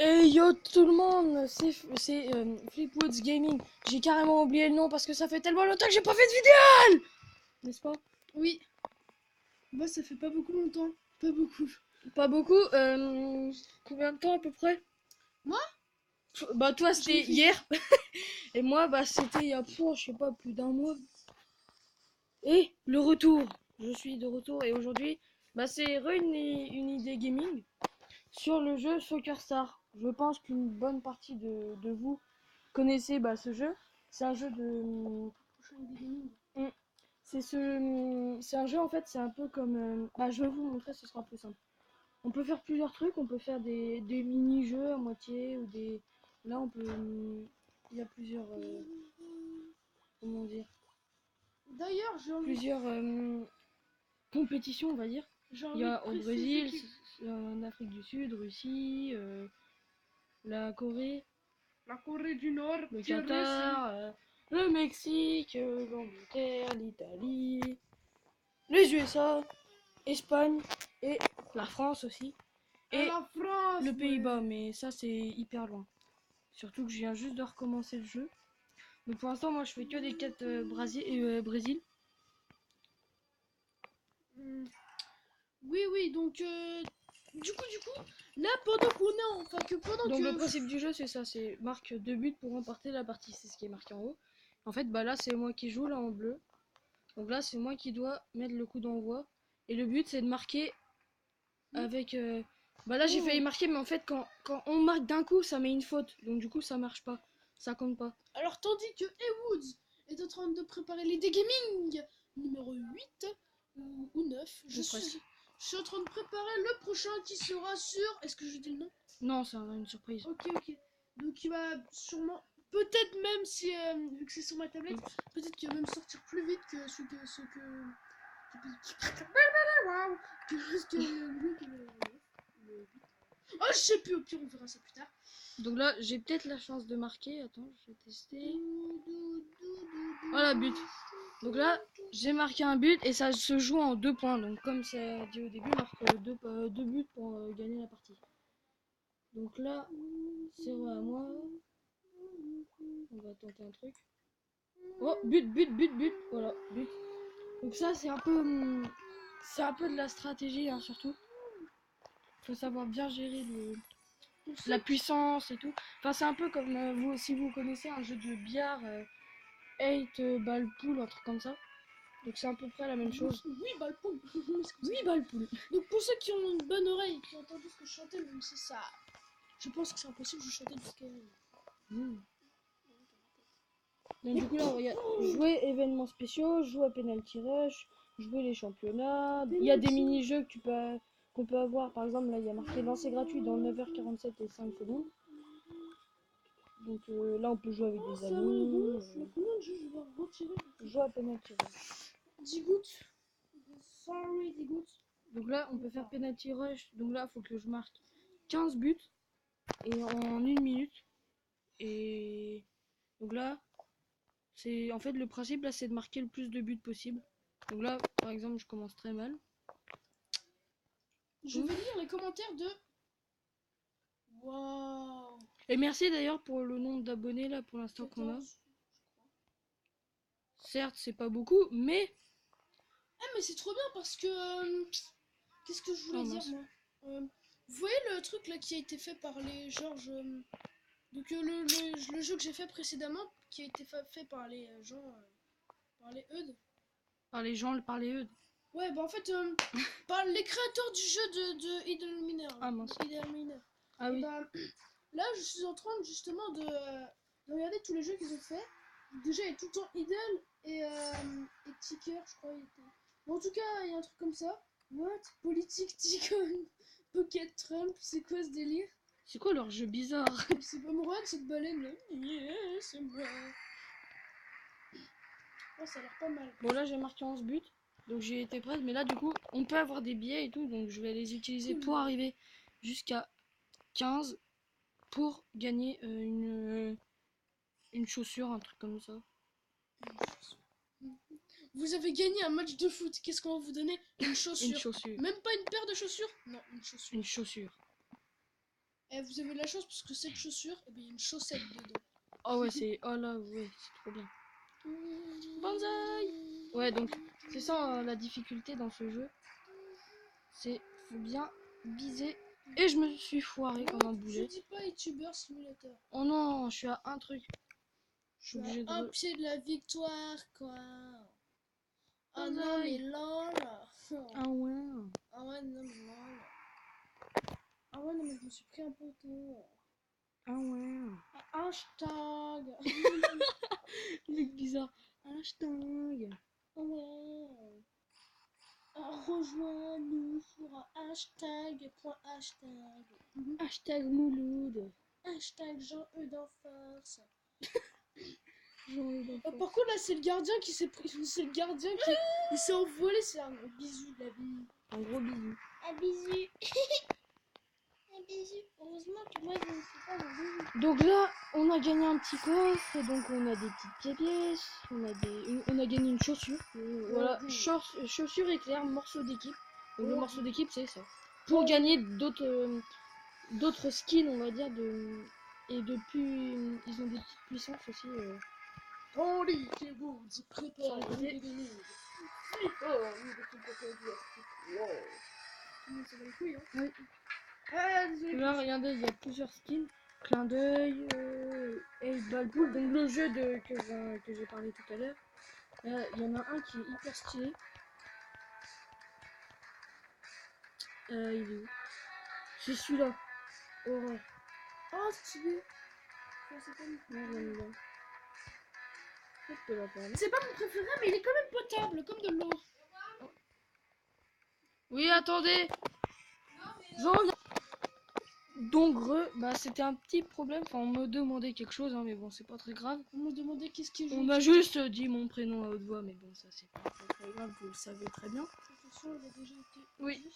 Hey yo tout le monde, c'est Flipwoods Gaming. J'ai carrément oublié le nom parce que ça fait tellement longtemps que j'ai pas fait de vidéo, n'est-ce pas? Oui, moi ça fait pas beaucoup longtemps, pas beaucoup. Pas beaucoup. Combien de temps à peu près? Moi? Bah toi Je c'était réfléchis. hier et moi bah c'était il y a je sais pas plus d'un mois. Et le retour, je suis de retour et aujourd'hui bah c'est une idée gaming sur le jeu Soccer Star. Je pense qu'une bonne partie de vous connaissez bah, ce jeu. C'est un jeu de Mm. C'est un jeu en fait, c'est un peu comme. Bah, je vais vous montrer, ce sera plus simple. On peut faire plusieurs trucs, on peut faire des mini-jeux à moitié ou des. Là, on peut. Il y a plusieurs. Comment dire? D'ailleurs, j'ai envie, Plusieurs compétitions, on va dire. j'ai Il y envie de a au préciser Brésil, que en Afrique du Sud, Russie, la Corée, la Corée du Nord, le puis Russie. Qatar, le Mexique, l'Angleterre, l'Italie, les USA, Espagne et la France aussi. Et Et la France, le ouais. Pays-Bas, mais ça c'est hyper loin. Surtout que je viens juste de recommencer le jeu. Donc pour l'instant, moi je fais que des quêtes Brésil. Hmm. Oui, donc du coup, là pendant qu'on est, enfin que pendant Donc le que, principe du jeu c'est ça, c'est marque 2 buts pour remporter la partie, c'est ce qui est marqué en haut. En fait, bah là c'est moi qui joue là en bleu. Donc là c'est moi qui dois mettre le coup d'envoi. Et le but c'est de marquer avec... Bah là j'ai failli marquer, mais en fait quand on marque d'un coup ça met une faute. Donc du coup ça marche pas, ça compte pas. alors tandis que Ewood est en train de préparer les gaming numéro 8 ou 9, je suis en train de préparer le prochain qui sera sur. Est-ce que je dis le nom? Non, c'est une surprise. Ok. Donc il va sûrement, peut-être même si, vu que c'est sur ma tablette, peut-être qu'il va même sortir plus vite que Oh, je sais plus, au pire, on verra ça plus tard. Donc là, j'ai peut-être la chance de marquer. Attends, je vais tester. Voilà, but. Donc là, j'ai marqué un but et ça se joue en 2 points. Donc comme c'est dit au début, on marque deux buts pour gagner la partie. Donc là, c'est à moi. On va tenter un truc. Oh, but. Voilà, but. Donc ça, c'est un peu de la stratégie, hein, surtout. Faut savoir bien gérer la puissance et tout. Enfin, c'est un peu comme vous, si vous connaissez un jeu de billard, 8 balles pool, un truc comme ça. Donc c'est à peu près la même chose. Oui, bah le poule. 8 balles pool. Donc pour ceux qui ont une bonne oreille, qui ont entendu ce que je chantais, même si ça, je pense que c'est impossible, je chantais jusqu'à. Donc du coup là, regarde, jouer événements spéciaux, jouer à penalty rush, jouer les championnats. Il y a des mini-jeux qu'on peut avoir. Par exemple, là, il y a marqué lancer gratuit dans 9h47 et 5 secondes. Donc là, on peut jouer avec des amis. Combien de jeux je vais retirer? Jouer à penalty rush. 10 gouttes. Sorry, 10 gouttes. Donc là, on peut faire penalty rush. Donc là, il faut que je marque 15 buts et en 1 minute. Et donc là, c'est en fait le principe là, c'est de marquer le plus de buts possible. Donc là, par exemple, je commence très mal. Je vais lire les commentaires de. Waouh. Et merci d'ailleurs pour le nombre d'abonnés là pour l'instant qu'on a. Certes, c'est pas beaucoup, mais Ah, mais c'est trop bien parce que. Qu'est-ce que je voulais dire, moi? Vous voyez le truc là qui a été fait par les Georges. Donc le jeu que j'ai fait précédemment, qui a été fait par les gens. Par les Eudes. par les eux. Ouais, bah en fait, par les créateurs du jeu de Idle Miner. Ah mince. Idle Miner. Ah Et oui. bah, là, je suis en train justement de regarder tous les jeux qu'ils ont fait. Déjà, il y a tout le temps Idle et Ticker, je crois. Bon, en tout cas, il y a un truc comme ça. What? Politique, Ticon, Pocket Trump, c'est quoi ce délire? C'est quoi leur jeu bizarre? C'est pas moi, cette baleine là. Yeah, c'est moi. Oh, ça a l'air pas mal. Bon là j'ai marqué 11 buts, donc j'ai été prête, mais là du coup on peut avoir des billets et tout, donc je vais les utiliser pour arriver jusqu'à 15 pour gagner une chaussure, un truc comme ça. Vous avez gagné un match de foot, qu'est-ce qu'on va vous donner? Une chaussure. Une chaussure. Même pas une paire de chaussures? Non, une chaussure. Une chaussure. Eh, vous avez de la chance parce que cette chaussure, eh ben, il y a une chaussette dedans. Oh ouais, c'est... Oh là, ouais, c'est trop bien. Banzai. Ouais, donc, c'est ça la difficulté dans ce jeu. C'est... Faut bien viser. Et je me suis foiré comme un Je boulet. dis pas YouTuber Simulator. Oh non, je suis à un truc. Je suis obligé de... Un pied de la victoire, quoi. Ah non, Banzai. mais lol. Ah ouais. Ah ouais, non, mais lol. Ah ouais, non, mais je me suis pris un poteau. Ah ouais. Hashtag. Mec bizarre. Hashtag. Ouais. Rejoins-nous sur un hashtag. Hashtag Mouloud. Hashtag Jean-E d'enfance. Genre, Par contre, là, c'est le gardien qui s'est pris. C'est le gardien qui il s'est envolé. C'est un gros bisou de la vie. un gros bisou. Un bisou. Un bisou. Heureusement que moi, je ne suis pas un bisou. Donc là, on a gagné un petit coffre, donc on a des petites pièces, on a gagné une chaussure. Voilà, chaussure éclair, morceau d'équipe. Donc le morceau d'équipe, c'est ça. Pour gagner d'autres skins, on va dire, et depuis, ils ont des petites puissances aussi. Holy Kebo, the prépare Sur le côté. Ça va les couilles, hein. Oui. Ah, désolé. Là, regardez, il y a plusieurs skins. Clin d'œil, 8 Ball Pool, donc le jeu que j'ai parlé tout à l'heure. Là, il y en a un qui est hyper stylé. Il est où? C'est celui-là. Horreur. Oh, stylé. C'est pas mon Ouais, j'aime bien. Je peux la parler. C'est pas mon préféré, mais il est quand même potable, comme de l'eau. Oui, attendez. J'en reviens. Donc, bah, c'était un petit problème. Enfin, on me demandait quelque chose, hein, mais bon, c'est pas très grave. On me demandait qu'est-ce qu'il On joue. m'a juste dit mon prénom à haute voix, mais bon, ça c'est pas très grave, vous le savez très bien. De toute façon, il a déjà été. Oui.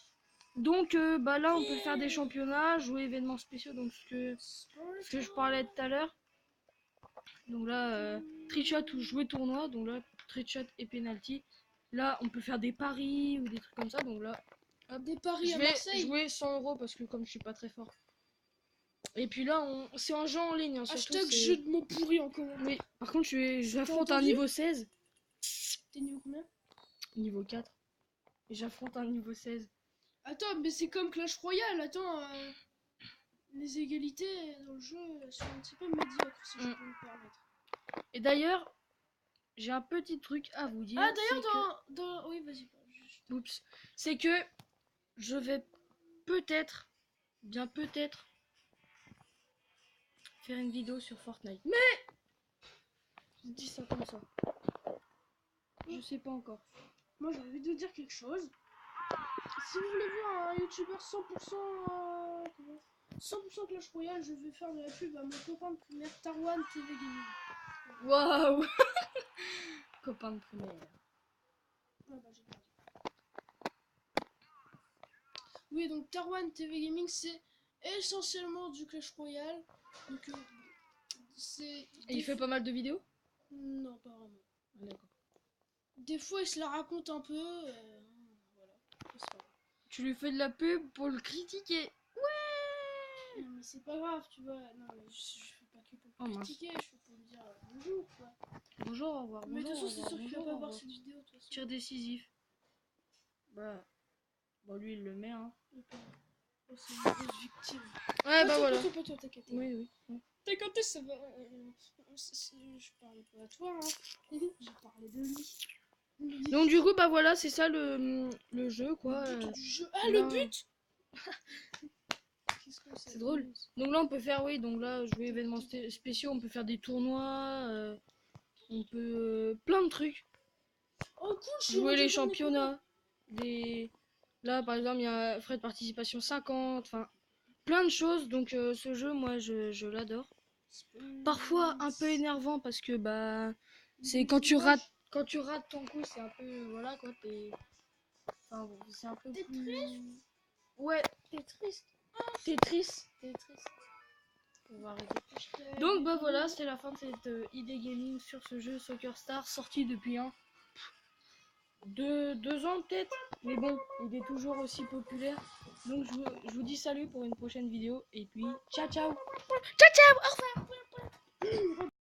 Donc, bah là, on peut faire des championnats, jouer événements spéciaux, donc ce que je parlais tout à l'heure. Donc là, trichot ou jouer tournoi, donc là, trichot et penalty. Là, on peut faire des paris ou des trucs comme ça, donc là, hop, Des paris je à vais Marseille. jouer 100 € parce que comme je suis pas très fort. Et puis là, c'est un jeu en ligne, hein, surtout. Hashtag jeu de mots pourris en commentaire. Oui, par contre, j'affronte un entendu niveau 16, T'es niveau combien? niveau 4. Et j'affronte un niveau 16. Attends, mais c'est comme Clash Royale. Attends, les égalités dans le jeu sont un petit peu médiocres, si je peux me permettre. Et d'ailleurs, j'ai un petit truc à vous dire. Ah, d'ailleurs, dans... Oui, vas-y. Oups. C'est que je vais peut-être, bien peut-être, faire une vidéo sur Fortnite. Mais je dis ça comme ça. Je sais pas encore. Moi, j'ai envie de dire quelque chose. Si vous voulez voir un youtubeur 100%, 100% Clash Royale, je vais faire de la pub à mon copain de primaire, Tarwan TV Gaming. Waouh. Copain de primaire. Ah bah, j'ai perdu. Oui, donc Tarwan TV Gaming, c'est essentiellement du Clash Royale. Donc, c'est. Et il fait pas mal de vidéos? Non, pas vraiment. Ah, d'accord. Des fois, il se la raconte un peu. Voilà. C'est pas grave. Tu lui fais de la pub pour le critiquer. Non, mais c'est pas grave, tu vois. Non, mais je fais pas que pour Oh, mince. critiquer, je fais pour lui dire bonjour, quoi. Bonjour, au revoir. Mais de toute bonjour, façon, au c'est sûr revoir, qu'il va bonjour, pas au voir revoir. cette vidéo, de toute façon. Tir décisif. Bah. Bon, lui, il le met, hein. Oh, c'est une grosse victime. Ouais, bah voilà. Pas toi, t'inquiète. Oui, oui. T'inquiète, ça va. Je parlais pas à toi, hein. J'ai parlé de lui. Donc du coup bah voilà c'est ça le jeu quoi. Le but du jeu. Ah, là, le but. Qu'est-ce que c'est drôle. Donc là on peut faire donc là jouer événements spéciaux, on peut faire des tournois, on peut plein de trucs. Oh cool, Jouer les championnats. Là par exemple il y a frais de participation 50, enfin plein de choses donc ce jeu moi je l'adore. Parfois un peu énervant parce que bah c'est quand tu rates ton coup c'est un peu voilà quoi enfin bon, c'est un peu T'es plus... triste. Ouais, t'es triste. T'es triste. On va arrêter. Donc bah voilà, c'est la fin de cette ID Gaming sur ce jeu Soccer Star sorti depuis 2 ans peut-être. Mais bon, il est toujours aussi populaire. Donc je vous dis salut pour une prochaine vidéo. Et puis, ciao ciao. Ciao ciao, au revoir.